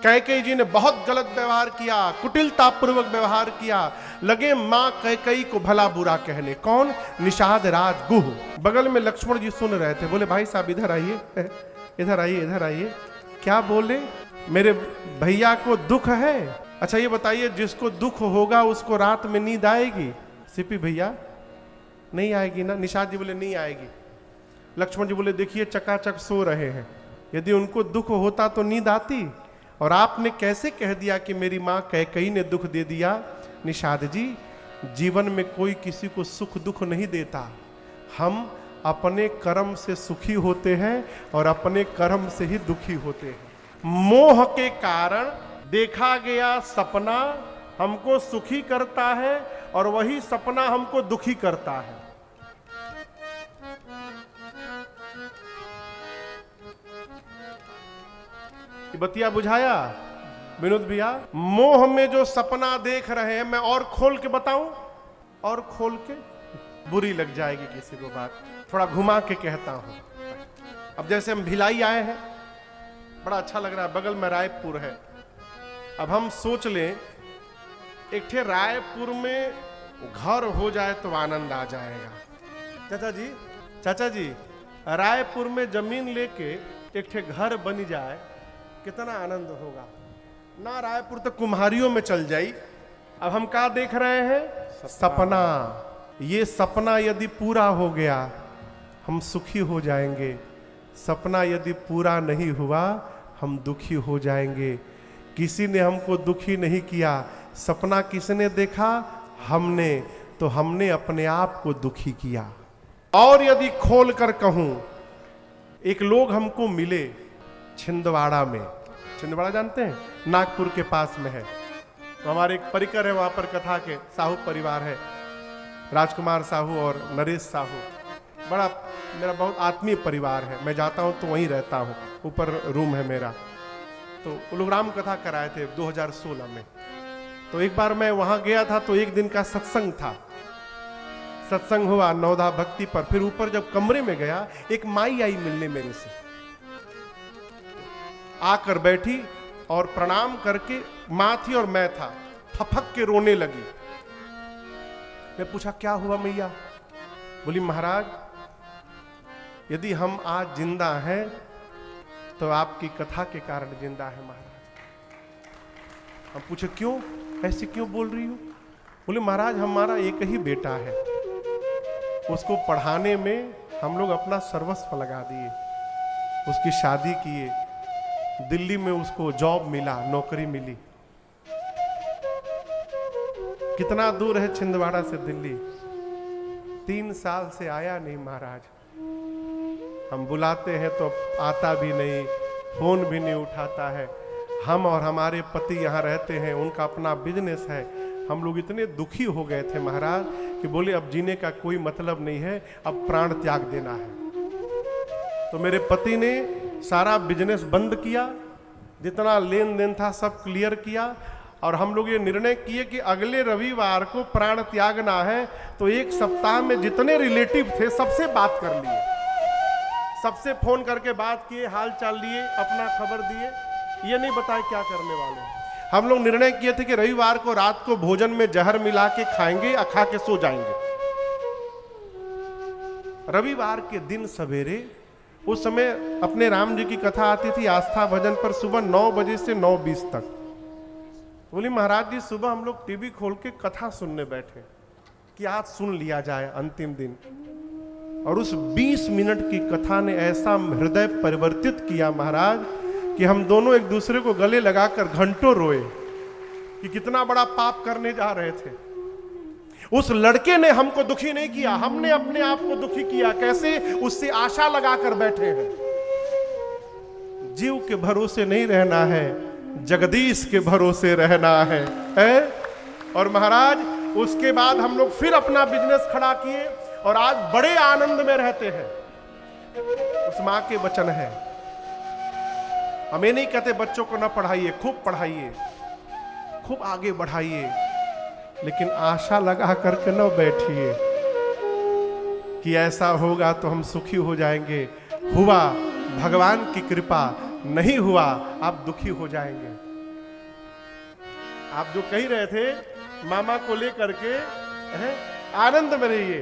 कैकेयी जी ने बहुत गलत व्यवहार किया, कुटिलतापूर्वक व्यवहार किया, लगे मां कैकेयी को भला बुरा कहने। कौन? निषाद राज गुह। बगल में लक्ष्मण जी सुन रहे थे, बोले भाई साहब इधर आइए, इधर आइए, इधर आइए। क्या बोले? मेरे भैया को दुख है। अच्छा ये बताइए, जिसको दुख होगा उसको रात में नींद आएगी? सीपी भैया नहीं आएगी ना? निषाद जी बोले नहीं आएगी। लक्ष्मण जी बोले देखिए चकाचक सो रहे हैं, यदि उनको दुख होता तो नींद आती, और आपने कैसे कह दिया कि मेरी मां कैकेयी ने दुख दे दिया? निषाद जी, जीवन में कोई किसी को सुख दुख नहीं देता, हम अपने कर्म से सुखी होते हैं और अपने कर्म से ही दुखी होते हैं। मोह के कारण देखा गया सपना हमको सुखी करता है और वही सपना हमको दुखी करता है। बतिया बुझाया विनोद भैया? मोह में जो सपना देख रहे हैं, मैं और खोल के बताऊं? और खोल के बुरी लग जाएगी किसी को बात, थोड़ा घुमा के कहता हूं। अब जैसे हम भिलाई आए हैं, बड़ा अच्छा लग रहा है, बगल में रायपुर है। अब हम सोच लें एक ठे रायपुर में घर हो जाए तो आनंद आ जाएगा। चाचा जी रायपुर में जमीन लेके एक ठे घर बन जाए, कितना आनंद होगा ना। रायपुर तो कुम्हारियों में चल जाई। अब हम क्या देख रहे हैं? सपना। ये सपना यदि पूरा हो गया हम सुखी हो जाएंगे, सपना यदि पूरा नहीं हुआ हम दुखी हो जाएंगे। किसी ने हमको दुखी नहीं किया, सपना किसने देखा? हमने, तो हमने अपने आप को दुखी किया। और यदि खोल कर कहूं, एक लोग हमको मिले छिंदवाड़ा में। छिंदवाड़ा जानते हैं? नागपुर के पास में है। तो हमारे एक परिकर है वहां पर, कथा के साहू परिवार है, राजकुमार साहू और नरेश साहू। बड़ा मेरा बहुत आत्मीय परिवार है, मैं जाता हूं तो वहीं रहता हूं, ऊपर रूम है मेरा। तो वो लोग राम कथा कराए थे 2016 में। तो एक बार मैं वहां गया था, तो एक दिन का सत्संग था, सत्संग हुआ नवधा भक्ति पर। फिर ऊपर जब कमरे में गया, एक माई आई मिलने मेरे से, आकर बैठी और प्रणाम करके, मां थी और मैं था, फपक के रोने लगी। मैं पूछा क्या हुआ मैया? बोली महाराज यदि हम आज जिंदा हैं तो आपकी कथा के कारण जिंदा है महाराज। हम पूछे क्यों, ऐसे क्यों बोल रही हो? बोले महाराज हमारा एक ही बेटा है, उसको पढ़ाने में हम लोग अपना सर्वस्व लगा दिए, उसकी शादी किए, दिल्ली में उसको जॉब मिला, नौकरी मिली। कितना दूर है छिंदवाड़ा से दिल्ली? 3 साल से आया नहीं महाराज। हम बुलाते हैं तो आता भी नहीं, फोन भी नहीं उठाता है। हम और हमारे पति यहाँ रहते हैं, उनका अपना बिजनेस है। हम लोग इतने दुखी हो गए थे महाराज कि बोले अब जीने का कोई मतलब नहीं है, अब प्राण त्याग देना है। तो मेरे पति ने सारा बिजनेस बंद किया, जितना लेन देन था सब क्लियर किया, और हम लोग ये निर्णय किए कि अगले रविवार को प्राण त्यागना है। तो एक सप्ताह में जितने रिलेटिव थे सबसे बात कर लिए, सबसे फोन करके बात किए, हाल चाल लिए, अपना खबर दिए, ये नहीं बताए क्या करने वाले। हम लोग निर्णय किए थे कि रविवार को रात को भोजन में जहर मिला के खाएंगे, खा के सो जाएंगे। रविवार के दिन सवेरे, उस समय अपने राम जी की कथा आती थी आस्था भजन पर सुबह 9 बजे से 9:20 तक। बोली महाराज जी सुबह हम लोग टीवी खोल के कथा सुनने बैठे कि आज सुन लिया जाए अंतिम दिन, और उस 20 मिनट की कथा ने ऐसा हृदय परिवर्तित किया महाराज कि हम दोनों एक दूसरे को गले लगाकर घंटों रोए कि कितना बड़ा पाप करने जा रहे थे। उस लड़के ने हमको दुखी नहीं किया, हमने अपने आप को दुखी किया। कैसे? उससे आशा लगाकर बैठे हैं। जीव के भरोसे नहीं रहना है, जगदीश के भरोसे रहना है? और महाराज उसके बाद हम लोग फिर अपना बिजनेस खड़ा किए और आज बड़े आनंद में रहते हैं। उस मां के वचन है, हम ये नहीं कहते बच्चों को ना पढ़ाइए, खूब पढ़ाइए, खूब आगे बढ़ाइए, लेकिन आशा लगा करके न बैठिए कि ऐसा होगा तो हम सुखी हो जाएंगे। हुआ भगवान की कृपा, नहीं हुआ आप दुखी हो जाएंगे। आप जो कह रहे थे मामा को लेकर के आनंद में रहिए।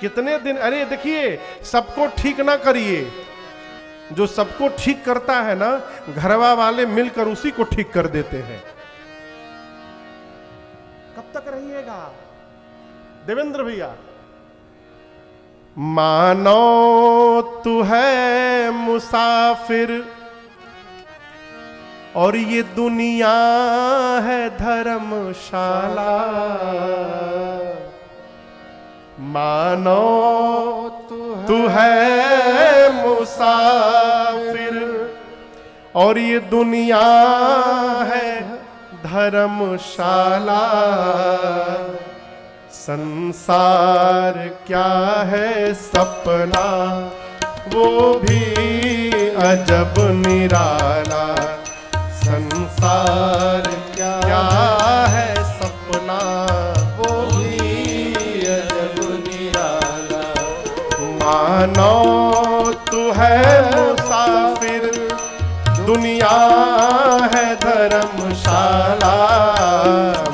कितने दिन, अरे देखिए सबको ठीक ना करिए, जो सबको ठीक करता है ना घरवा वाले मिलकर उसी को ठीक कर देते हैं। कब तक रहिएगा देवेंद्र भैया? मानो तू है मुसाफिर और ये दुनिया है धर्मशाला। मानो तू है मुसाफिर और ये दुनिया है धर्मशाला। संसार क्या है सपना वो भी अजब निराला। संसार क्या है सपना वो भी अजब निराला। मानो तू है मुसाफिर दुनिया है धर्मशाला।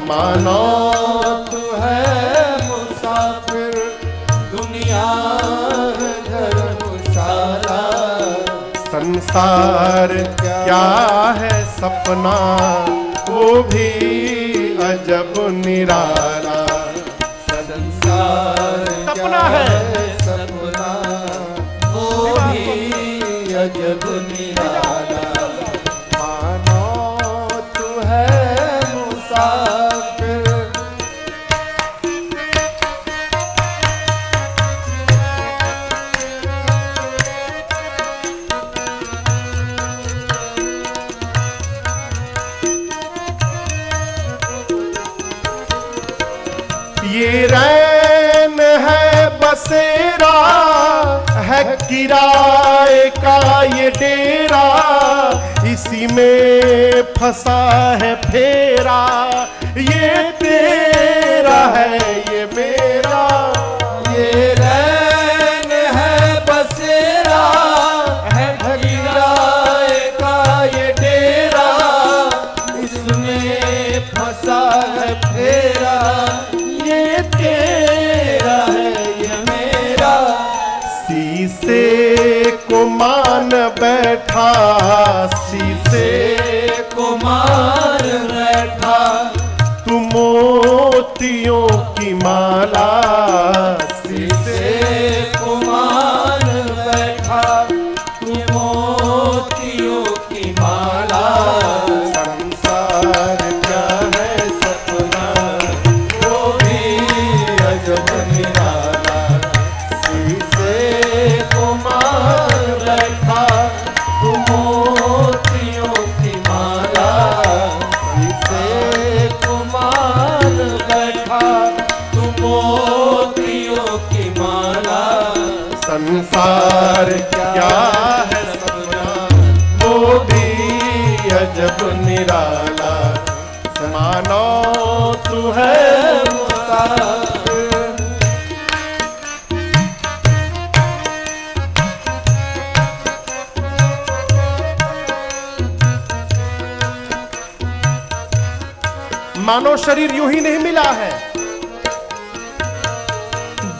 मानो तू है मुसाफिर दुनिया है धर्मशाला। संसार क्या है सपना वो भी अजब निराला। संसार सपना है सपना वो भी अजब निराला। मानो तू है मुसाफिर। ये रैन है बसेरा है किराए का ये डेरा। इसी में फंसा है फेरा ये तेरा है ये मेरा। ये रैन है बसेरा है किराए का ये डेरा। इसमें फंसा है फेरा ये तेरा है ये मेरा। शीशे को मान बैठा शीशे को मार बैठा तू मोतियों की माला। शीशे को मार बैठा तू मोतियों की माला। संसार क्या है सपना वो भी अजब निराला। शीशे को मार बैठा तू मोतियों की माला। शीशे को मार बैठा तू मोतियों की माला। संसार क्या है सपना वो भी अजब निराला। मानो तू है मुसाफिर। मानो शरीर यूं ही नहीं मिला है।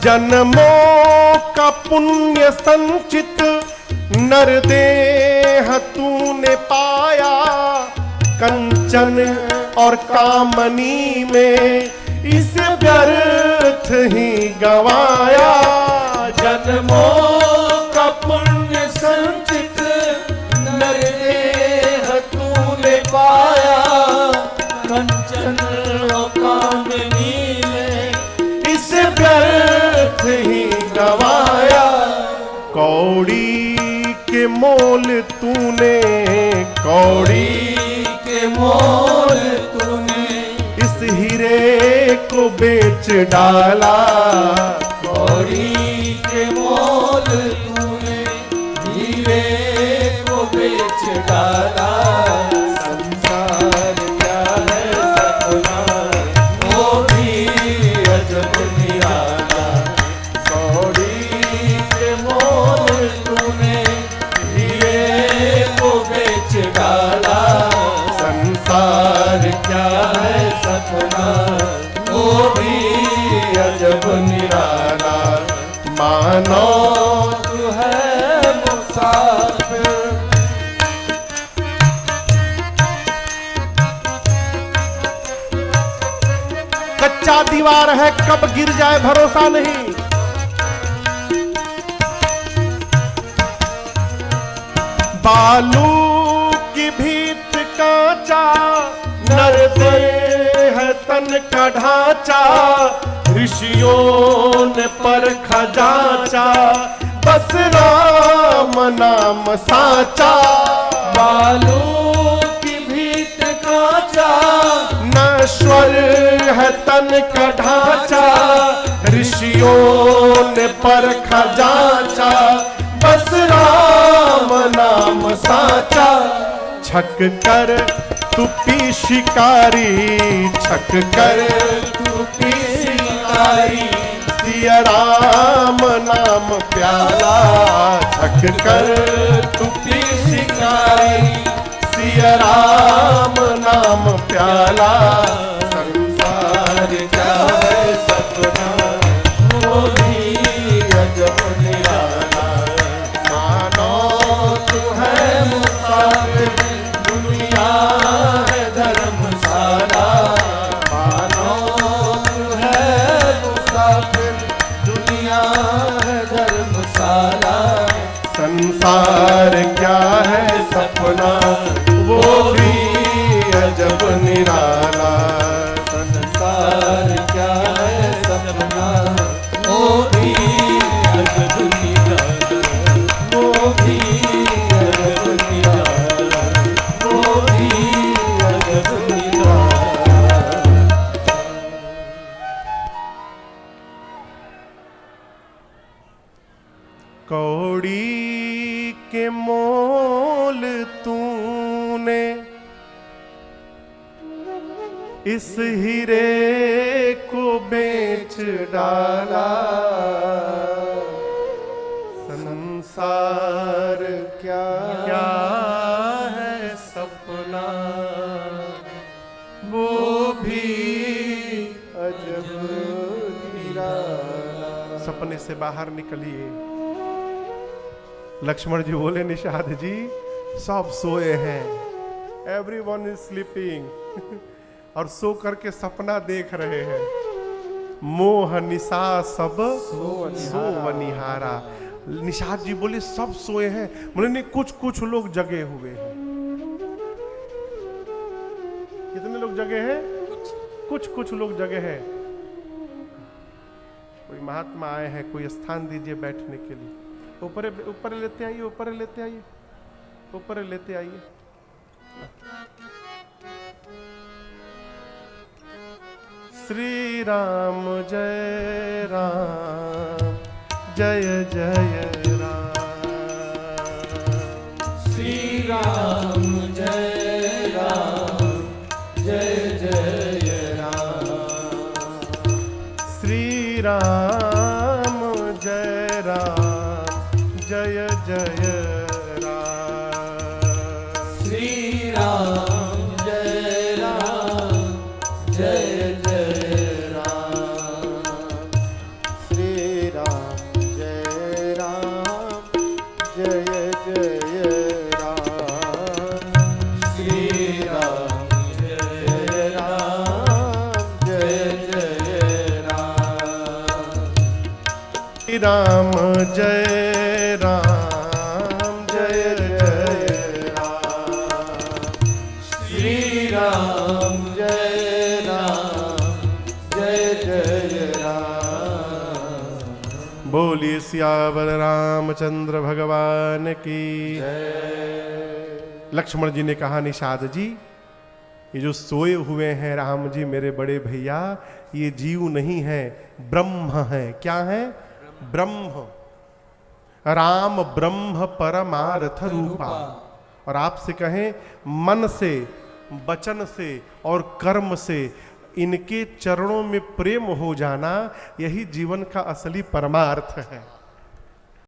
जन्मों का पुण्य संचित नरदेह तूने पाया। कंचन और कामनी में इसे व्यर्थ ही गवाया। जन्मों का पुण्य संचित नरदेह तूने पाया। कंचन और कामनी में इसे व्यर्थ ही गवाया। कौड़ी के मोल तूने कौड़ी के मोल तूने इस हीरे को बेच डाला। कौड़ी के मोल तूने हीरे को बेच डाला। संसार क्या है सपना वो भी अजब निराला। कौड़ी के मोल तूने हीरे को बेच डाला। संसार क्या है सपना, वो भी अजब निराला। मानो तू है मुसाफिर। कच्चा दीवार है, कब गिर जाए भरोसा नहीं। बालू की भीत कांचा, नरते है तन का ढांचा। ऋषियों ने परखा जांचा, बस राम नाम साचा। बालू की भीत कांचा, नश्वर है तन का ढांचा। ऋषियों ने परखा जांचा, बस राम नाम साचा। छक कर तुपी शिकारी, छक कर तुपी शिकारी। सिया राम नाम प्याला। छक कर तुपी शिकारी। सिया राम नाम प्याला। संसार क्या है सपना, वो भी अजब निराला। मानो तू है मुसाफिर, दुनिया है धर्मशाला। मानो तू है मुसाफिर, दुनिया है धर्मशाला। संसार क्या है सपना, वो भी अजब निराला। संसार क्या है सपना, वो भी अजब निराला। वो भी अजब निराला। वो भी अजब निराला। कौड़ी के मोल तूने इस हीरे को बेच डाला। संसार क्या क्या है सपना, वो भी अजब निराला। सपने से बाहर निकलिए। लक्ष्मण जी बोले, निषाद जी सब सोए हैं, एवरीवन इज स्लीपिंग। और सो करके सपना देख रहे हैं। मोह निशा सब सोवनिहारा। निषाद जी बोले सब सोए हैं। बोले नहीं, कुछ कुछ लोग जगे हुए हैं। कितने लोग जगे हैं? कुछ कुछ लोग जगे हैं। कोई महात्मा आए हैं, कोई स्थान दीजिए बैठने के लिए। ऊपर ऊपर लेते आइए, ऊपर लेते आइए, ऊपर लेते आइए। श्री राम जय राम, जय जय राम। श्री राम जय राम, जय जय राम। श्री राम जय राम, जय जय राम। श्री राम जय राम, जय जय राम। श्री राम जय राम, जय जय राम। श्री राम जय राम, जय जय राम। श्री राम जय राम, जय जय राम। श्री राम जय राम, जय जय राम। बोलिए सियावर रामचंद्र भगवान की। लक्ष्मण जी ने कहा, निषाद जी ये जो सोए हुए हैं राम जी मेरे बड़े भैया, ये जीव नहीं है, ब्रह्म है। क्या है? ब्रह्म। राम ब्रह्म परमार्थ रूपा। और आपसे कहें, मन से, वचन से और कर्म से इनके चरणों में प्रेम हो जाना, यही जीवन का असली परमार्थ है।